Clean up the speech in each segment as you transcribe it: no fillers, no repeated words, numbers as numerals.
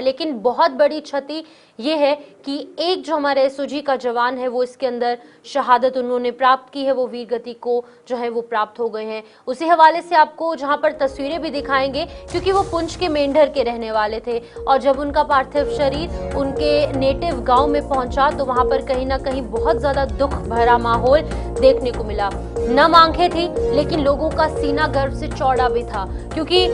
लेकिन बहुत बड़ी क्षति ये है कि एक जो हमारे एसओजी का जवान है वो इसके अंदर शहादत उन्होंने प्राप्त की है, वो वीर गति को जो है वो प्राप्त हो गए हैं। उसी हवाले से आपको जहां पर तस्वीरें भी दिखाएंगे, क्योंकि वो पुंछ के मेंढर के रहने वाले थे और जब उनका पार्थिव शरीर उनके नेटिव गांव में पहुंचा तो वहां पर कहीं ना कहीं बहुत ज्यादा दुख भरा माहौल देखने को मिला। नम आंखें थी लेकिन लोगों का सीना गर्व से चौड़ा भी था, क्योंकि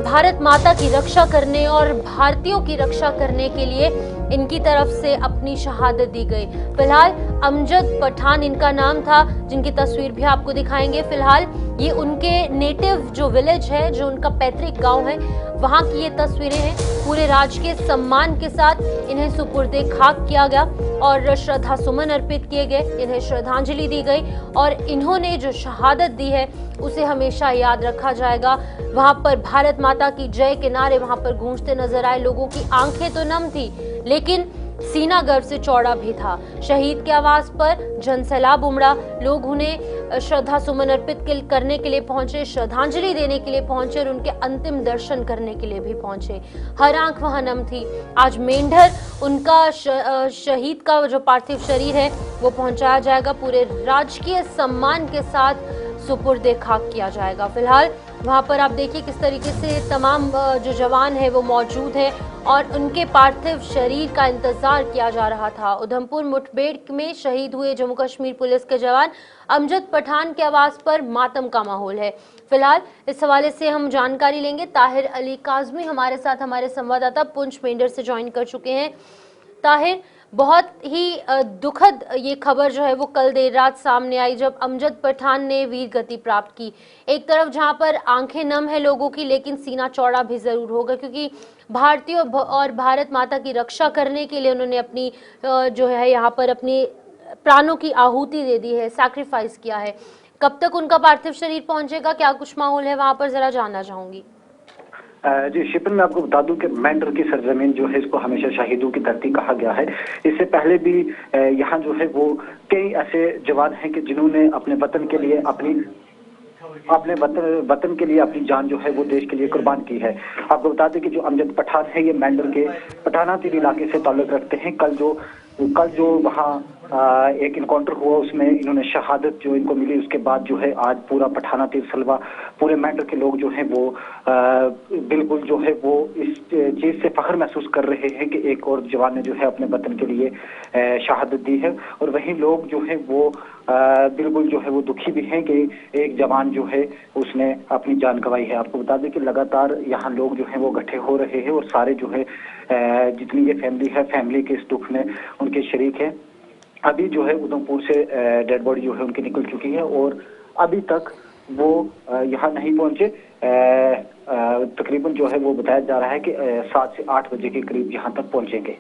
भारत माता की रक्षा करने और भारतीयों की रक्षा करने के लिए इनकी तरफ से अपनी शहादत दी गई। फिलहाल अमजद पठान इनका नाम था, जिनकी तस्वीर भी आपको दिखाएंगे। फिलहाल ये उनके नेटिव जो विलेज है, जो उनका पैतृक गांव है, वहां की ये तस्वीरें हैं। पूरे राजकीय सम्मान के साथ इन्हें सुपुर्दे खाक किया गया और श्रद्धा सुमन अर्पित किए गए, इन्हें श्रद्धांजलि दी गई और इन्होंने जो शहादत दी है उसे हमेशा याद रखा जाएगा। वहां पर भारत माता की जय के नारे वहां पर गूंजते नजर आए। लोगों की आंखें तो नम थी लेकिन सीना गर्व से चौड़ा भी था। शहीद के आवास पर जनसैलाब उमड़ा। लोग उन्हें श्रद्धा सुमन अर्पित करने के लिए पहुंचे, श्रद्धांजलि देने के लिए पहुंचे और उनके अंतिम दर्शन करने के लिए भी पहुंचे। हर आंख वहां नम थी। आज मेंढर उनका शहीद का जो पार्थिव शरीर है वो पहुंचाया जाएगा, पूरे राजकीय सम्मान के साथ सुपुर्दे खाक किया जाएगा। फिलहाल वहां पर आप देखिए किस तरीके से तमाम जो जवान है वो मौजूद है और उनके पार्थिव शरीर का इंतजार किया जा रहा था। उधमपुर मुठभेड़ में शहीद हुए जम्मू कश्मीर पुलिस के जवान अमजद पठान के आवास पर मातम का माहौल है। फिलहाल इस हवाले से हम जानकारी लेंगे। ताहिर अली काजमी हमारे साथ, हमारे संवाददाता पुंछ मेंढर से ज्वाइन कर चुके हैं। ताहिर, बहुत ही दुखद ये खबर जो है वो कल देर रात सामने आई जब अमजद पठान ने वीर गति प्राप्त की। एक तरफ जहां पर आंखें नम है लोगों की, लेकिन सीना चौड़ा भी जरूर होगा, क्योंकि भारतीयों और भारत माता की रक्षा करने के लिए उन्होंने अपनी जो है यहाँ पर अपनी प्राणों की आहुति दे दी है, सैक्रिफाइस किया है। कब तक उनका पार्थिव शरीर पहुंचेगा, क्या कुछ माहौल है वहां पर, जरा जानना चाहूंगी। जी शिपन, मैं आपको बता दूं कि मेंढर की सरजमीन जो है इसको हमेशा शहीदों की धरती कहा गया है। इससे पहले भी यहाँ जो है वो कई ऐसे जवान हैं कि जिन्होंने अपने वतन के लिए अपने वतन के लिए अपनी जान जो है वो देश के लिए कुर्बान की है। आपको बता दें कि जो अमजद पठान है ये मेंढर के पठाना तीर इलाके से ताल्लुक रखते हैं। कल जो वहाँ एक इनकाउंटर हुआ उसमें इन्होंने शहादत जो इनको मिली, उसके बाद जो है आज पूरा पठाना तीर सलवा पूरे मेंढर के लोग जो हैं वो बिल्कुल जो है वो इस चीज से फख्र महसूस कर रहे हैं कि एक और जवान ने जो है अपने वतन के लिए शहादत दी है। और वहीं लोग जो है वो बिल्कुल जो है वो दुखी भी हैं कि एक जवान जो है उसने अपनी जान गंवाई है। आपको बता दें कि लगातार यहाँ लोग जो है वो इकट्ठे हो रहे हैं और सारे जो है जितनी ये फैमिली है, फैमिली के इस दुख में उनके शरीक है। अभी जो है उधमपुर से डेड बॉडी जो है उनकी निकल चुकी है और अभी तक वो यहाँ नहीं पहुंचे। तकरीबन जो है वो बताया जा रहा है कि 7 से 8 बजे के करीब यहाँ तक पहुंचेंगे।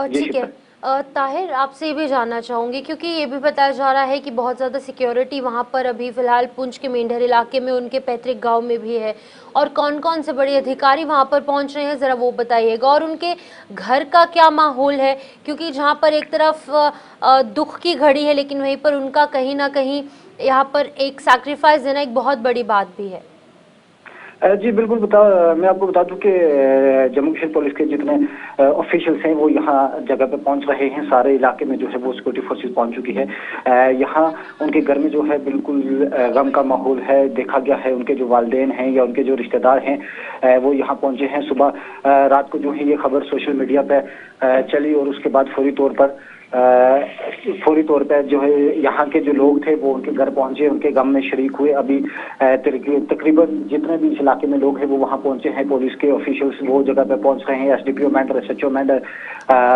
ठीक है ताहिर, आपसे ये भी जानना चाहूंगी, क्योंकि ये भी बताया जा रहा है कि बहुत ज़्यादा सिक्योरिटी वहाँ पर अभी फ़िलहाल पुंछ के मेंढर इलाके में उनके पैतृक गांव में भी है, और कौन कौन से बड़े अधिकारी वहाँ पर पहुँच रहे हैं, ज़रा वो बताइएगा। और उनके घर का क्या माहौल है, क्योंकि जहाँ पर एक तरफ दुख की घड़ी है लेकिन वहीं पर उनका कहीं ना कहीं यहाँ पर एक सैक्रिफाइस देना एक बहुत बड़ी बात भी है। जी बिल्कुल, मैं आपको बता दूं कि जम्मू कश्मीर पुलिस के जितने ऑफिशियल्स हैं वो यहाँ जगह पे पहुंच रहे हैं। सारे इलाके में जो है वो सिक्योरिटी फोर्सेस पहुंच चुकी है। यहाँ उनके घर में जो है बिल्कुल गम का माहौल है। देखा गया है उनके जो वालिदैन हैं या उनके जो रिश्तेदार हैं वो यहाँ पहुंचे हैं। सुबह रात को जो है ये खबर सोशल मीडिया पे चली और उसके बाद फौरी तौर पर जो है यहाँ के जो लोग थे वो उनके घर पहुंचे, उनके गम में शरीक हुए। अभी तकरीबन जितने भी इस इलाके में लोग हैं वो वहाँ पहुंचे हैं। पुलिस के ऑफिशियल्स वो जगह पे पहुंच रहे हैं। एसडीपीओ मेंढर, एसएचओ मेंढर,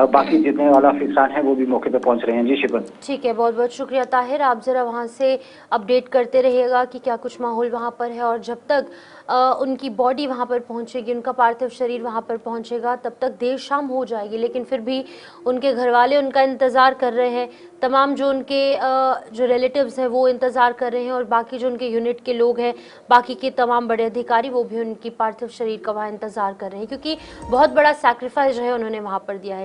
बाकी जितने वाला अफसरान हैं वो भी मौके पे पहुंच रहे हैं। जी शिपन, ठीक है, बहुत बहुत शुक्रिया ताहिर। आप जरा वहाँ से अपडेट करते रहिएगा कि क्या कुछ माहौल वहाँ पर है, और जब तक उनकी बॉडी वहाँ पर पहुँचेगी, उनका पार्थिव शरीर वहाँ पर पहुँचेगा, तब तक देर शाम हो जाएगी, लेकिन फिर भी उनके घर वाले उनका इंतज़ार कर रहे हैं। तमाम जो उनके जो रिलेटिव्स हैं वो इंतज़ार कर रहे हैं, और बाकी जो उनके यूनिट के लोग हैं, बाकी के तमाम बड़े अधिकारी वो भी उनकी पार्थिव शरीर का वहाँ इंतज़ार कर रहे हैं, क्योंकि बहुत बड़ा सैक्रिफाइस जो है उन्होंने वहाँ पर दिया है।